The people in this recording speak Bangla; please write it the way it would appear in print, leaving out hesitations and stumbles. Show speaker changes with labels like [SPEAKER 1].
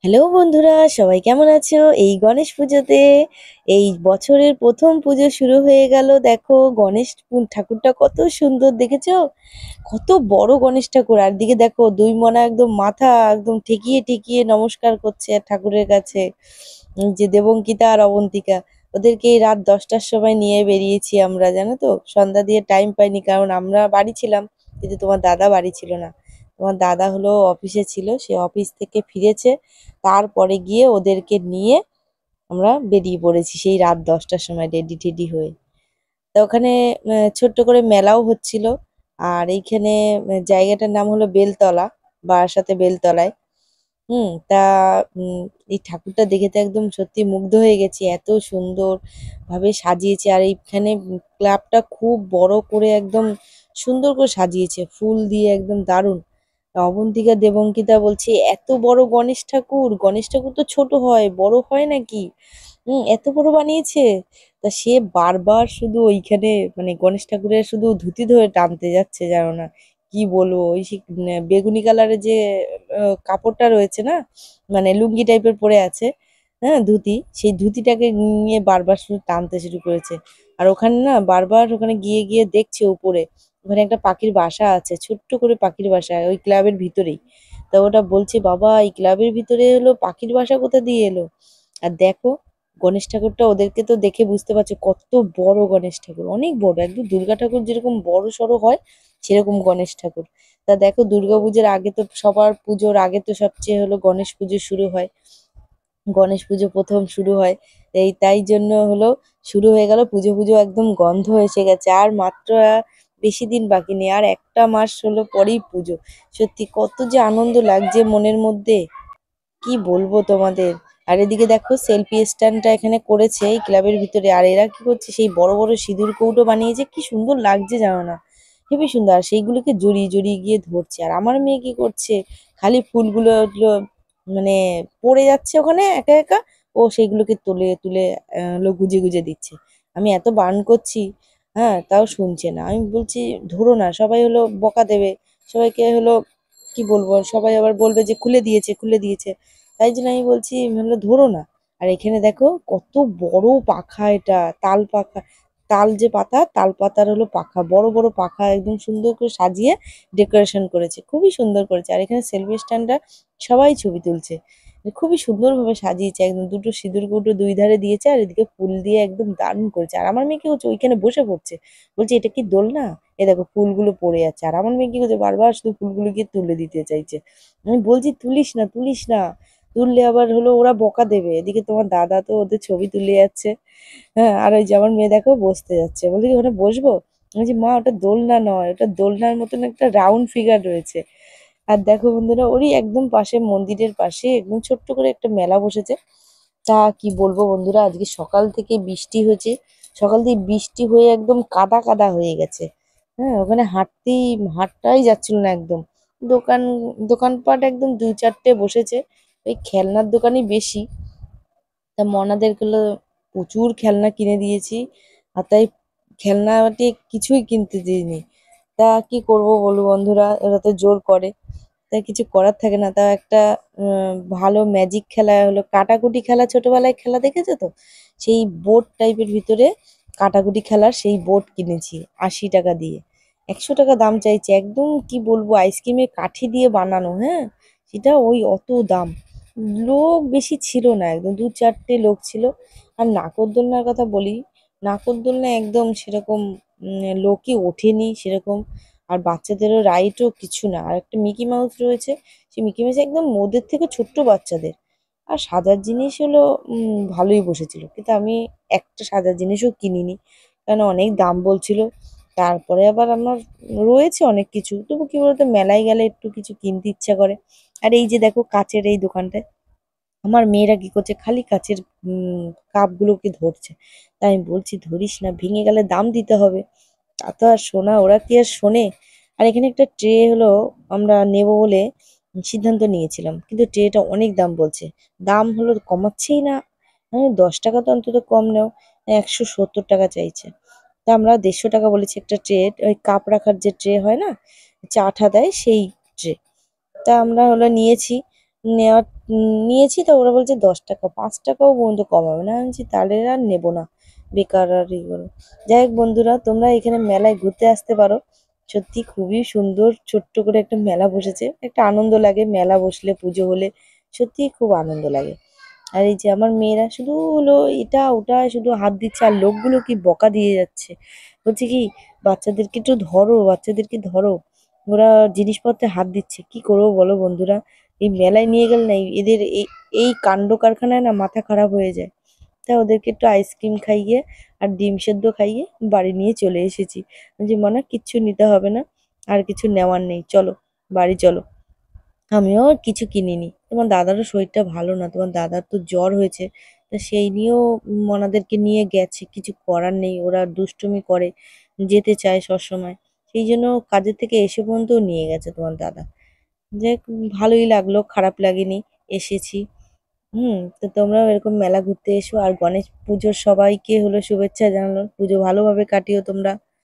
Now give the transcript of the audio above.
[SPEAKER 1] হ্যালো বন্ধুরা, সবাই কেমন আছো? এই গণেশ পুজোতে এই বছরের প্রথম পুজো শুরু হয়ে গেল। দেখো গণেশ ঠাকুরটা কত সুন্দর দেখেছো? কত বড় গণেশ ঠাকুর, আর দিকে দেখো দুই মনা একদম মাথা একদম ঠেকিয়ে ঠেকিয়ে নমস্কার করছে ঠাকুরের কাছে। যে দেবঙ্কিতা আর অবন্তিকা, ওদেরকে এই রাত 10টার সময় নিয়ে বেরিয়েছি আমরা, জানো তো। সন্ধ্যা দিয়ে টাইম পাইনি, কারণ আমরা বাড়ি ছিলাম, কিন্তু তোমার দাদা বাড়ি ছিল না। তোমার দাদা হলো অফিসে ছিল, সে অফিস থেকে ফিরেছে, তারপরে গিয়ে ওদেরকে নিয়ে আমরা বেরিয়ে পড়েছি সেই রাত 10টার সময় রেডি টেডি হয়ে। তা ওখানে ছোট্ট করে মেলাও হচ্ছিল। আর এইখানে জায়গাটার নাম হলো বেলতলা, বারাসাতে বেলতলায়। তা এই ঠাকুরটা দেখে তো একদম সত্যি মুগ্ধ হয়ে গেছি, এত সুন্দর ভাবে সাজিয়েছে। আর এইখানে ক্লাবটা খুব বড় করে একদম সুন্দর করে সাজিয়েছে ফুল দিয়ে, একদম দারুণ। অবন্তিকা দেবঙ্কিতা বলছে, এত বড় গণেশ ঠাকুর, গণেশ ঠাকুর তো ছোট হয়, বড় হয় নাকি? এত বড় বানিয়েছে। তা সে বারবার শুধু ওইখানে মানে গণেশ ঠাকুরের শুধু ধুতি ধরে টানতে যাচ্ছে, জানো না। কি বলবো, ওই সে বেগুনি কালারের যে কাপড়টা রয়েছে না, মানে লুঙ্গি টাইপের পরে আছে, হ্যাঁ ধুতি, সেই ধুতিটাকে নিয়ে বারবার শুধু টানতে শুরু করেছে। আর ওখানে না বারবার ওখানে গিয়ে গিয়ে দেখছে উপরে, ওখানে একটা পাখির বাসা আছে, ছোট্ট করে পাখির বাসা ওই ক্লাবের ভিতরেই। তা ওটা বলছে, বাবা এই ক্লাবের ভিতরে এলো পাখির বাসা কোথা দিয়ে এলো? আর দেখো গণেশ ঠাকুরটা, ওদেরকে তো দেখে বুঝতে পারছো কত বড় গণেশ ঠাকুর, অনেক বড়, একদম দুর্গা ঠাকুর যেরকম বড় সড়ো হয় সেরকম গণেশ ঠাকুর। তা দেখো দুর্গাপুজোর আগে তো সবার পুজোর আগে তো সবচেয়ে হলো গণেশ পুজো শুরু হয়, গণেশ পুজো প্রথম শুরু হয়। তাই জন্য হলো শুরু হয়ে গেল পুজো, পুজো একদম গন্ধ এসে গেছে। আর মাত্র বেশি দিন বাকি নেই, আর একটা মাস হলো পরেই পুজো। সত্যি কত যে আনন্দ লাগছে মনের মধ্যে, কি বলবো তোমাদের। আর এদিকে দেখো সেলফি স্ট্যান্ডটা এখানে করেছে এই ক্লাবের ভিতরে, আর এরা কি করছে, সেই বড় বড় সিঁদুর কৌটো বানিয়েছে, কি সুন্দর লাগছে জানো না, হেবি সুন্দর। আর সেইগুলোকে জড়িয়ে জড়িয়ে গিয়ে ধরছে। আর আমার মেয়ে কি করছে, খালি ফুলগুলো মানে পড়ে যাচ্ছে ওখানে একা একা, ও সেইগুলোকে তুলে তুলে গুজে গুজে দিচ্ছে। আমি এত বারণ করছি, হ্যাঁ তাও শুনছে না। আমি বলছি ধরো না, সবাই হলো বকা দেবে, সবাইকে হলো কি বলবো, সবাই আবার বলবে যে খুলে দিয়েছে খুলে দিয়েছে। তাই জন্য আমি বলছি হলো ধরো না। আর এখানে দেখো কত বড় পাখা, এটা তাল পাখা, তাল যে পাতা, তাল পাতার হলো পাখা, বড় বড় পাখা একদম সুন্দর করে সাজিয়ে ডেকোরেশন করেছে, খুবই সুন্দর করেছে। আর এখানে সেলফি স্ট্যান্ডটা সবাই ছবি তুলছে, খুবই সুন্দরভাবে সাজিয়েছে, একদম দুটো সিঁদুর কৌটো দুই ধারে দিয়েছে, আর এদিকে ফুল দিয়ে একদম দারুণ করেছে। আর আমার মেয়ে কি হচ্ছে, ওইখানে বসে পড়ছে, বলছে এটা কি দোলনা, এ দেখো ফুলগুলো পড়ে যাচ্ছে। আর আমার মেয়ে কি করছে, বারবার শুধু ফুলগুলোকে তুলে দিতে চাইছে। আমি বলছি তুলিস না তুলিস না, তুললে আবার হলো ওরা বকা দেবে। এদিকে তোমার দাদা তো ওদের ছবি তুলে যাচ্ছে, হ্যাঁ। আর ওই যে আমার মেয়ে দেখো বসতে যাচ্ছে, বলছি কি ওটা বসবো? আমি বলছি মা ওটা দোলনা নয়, ওটা দোলনার মতন একটা রাউন্ড ফিগার রয়েছে। আর দেখো বন্ধুরা, ওরই একদম পাশে মন্দিরের পাশে একদম ছোট্ট করে একটা মেলা বসেছে। তা কি বলবো বন্ধুরা, আজকে সকাল থেকে বৃষ্টি হয়েছে, সকাল থেকে বৃষ্টি হয়ে একদম কাদা কাদা হয়ে গেছে। হ্যাঁ ওখানে হাঁটটাই যাচ্ছিল না একদম। দোকান দোকানপাট একদম দুই চারটে বসেছে, ওই খেলনার দোকানই বেশি। তা মনাদেরগুলো প্রচুর খেলনা কিনে দিয়েছি, আর তাই খেলনাটি কিছুই কিনতে দিইনি। তা কি করব বলো বন্ধুরা, ওরা তো জোর করে, তাই কিছু করার থাকে না। তা একটা ভালো ম্যাজিক খেলা হলো কাটাকুটি খেলা, ছোটবেলায় খেলা দেখেছো তো, সেই বোর্ড টাইপের ভিতরে কাটাকুটি খেলার সেই বোর্ড কিনেছি 80 টাকা দিয়ে। 100 টাকা দাম চাইছে, একদম কি বলবো আইসক্রিমের কাঠি দিয়ে বানানো, হ্যাঁ সেটা ওই অত দাম। লোক বেশি ছিল না, একদম দু চারটে লোক ছিল। আর নাগরদোলনার কথা বলি, নাগরদোলনা একদম সেরকম লোকই ওঠেনি সেরকম। আর বাচ্চাদেরও রাইডও কিছু না। আর একটা মিকি মাউস রয়েছে, সেই মিকি মাউস একদম ওদের থেকে ছোট্ট বাচ্চাদের। আর সাজার জিনিস হলো ভালোই বসেছিল, কিন্তু আমি একটা সাজার জিনিসও কিনিনি, কারণ অনেক দাম বলছিল। তারপরে আবার আমার রয়েছে অনেক কিছু, তবু কি বলতো মেলায় গেলে একটু কিছু কিনতে ইচ্ছা করে। আর এই যে দেখো কাচের এই দোকানটায় আমার মেয়েরা কি করছে, খালি কাচের কাপগুলোকে ধরছে। তাই আমি বলছি ধরিস না, ভেঙে গেলে দাম দিতে হবে। তা তো আর শোনা, ওরা কি আর শোনে। আর এখানে একটা ট্রে হলো আমরা নেব বলে সিদ্ধান্ত নিয়েছিলাম, কিন্তু ট্রেটা অনেক দাম বলছে, দাম হলো কমাচ্ছেই না। 10 টাকা তো অন্তত কম নাও, 170 টাকা চাইছে। তা আমরা 150 টাকা বলেছি একটা ট্রে, ওই কাপ রাখার যে ট্রে হয় না, চা ঠা দেয় সেই ট্রে। তা আমরা হলো নিয়েছি। নেওয়া নিয়েছি, তো ওরা বলছে 10 টাকা, 5 টাকাও পর্যন্ত কমাবে না। আমি বলছি তাহলে আর নেবো না, বেকার আর ই করো। যাই হোক বন্ধুরা, তোমরা এখানে মেলায় ঘুরতে আসতে পারো। সত্যি খুবই সুন্দর, ছোট্ট করে একটা মেলা বসেছে, একটা আনন্দ লাগে মেলা বসলে, পুজো হলে সত্যিই খুব আনন্দ লাগে। আর এই যে আমার মেয়েরা শুধু হলো এটা ওটা শুধু হাত দিচ্ছে, আর লোকগুলো কি বকা দিয়ে যাচ্ছে, বলছে কি বাচ্চাদেরকে একটু ধরো, বাচ্চাদেরকে ধরো, ওরা জিনিসপত্রে হাত দিচ্ছে। কি করবো বলো বন্ধুরা, এই মেলায় নিয়ে গেলে না এদের এই এই কাণ্ড কারখানায় না মাথা খারাপ হয়ে যায়। তাই ওদেরকে একটু আইসক্রিম খাইয়ে আর ডিম সেদ্ধ খাইয়ে বাড়ি নিয়ে চলে এসেছি। যে মনে কিচ্ছু নিতে হবে না, আর কিছু নেওয়ার নেই, চলো বাড়ি চলো। আমিও আর কিছু কিনিনি। তোমার দাদারও শরীরটা ভালো না, তোমার দাদার তো জ্বর হয়েছে। তা সেই নিয়েও ওনাদেরকে নিয়ে গেছে, কিছু করার নেই, ওরা দুষ্টুমি করে, যেতে চায় সবসময়। সেই জন্য কাজের থেকে এসে পর্যন্ত নিয়ে গেছে তোমার দাদা। যাই হোক, ভালোই লাগলো, খারাপ লাগেনি, এসেছি। তো তোমরাও এরকম মেলা ঘুরতে এসো, আর গণেশ পুজোর সবাইকে হলো শুভেচ্ছা জানালো, পুজো ভালোভাবে কাটিও তোমরা।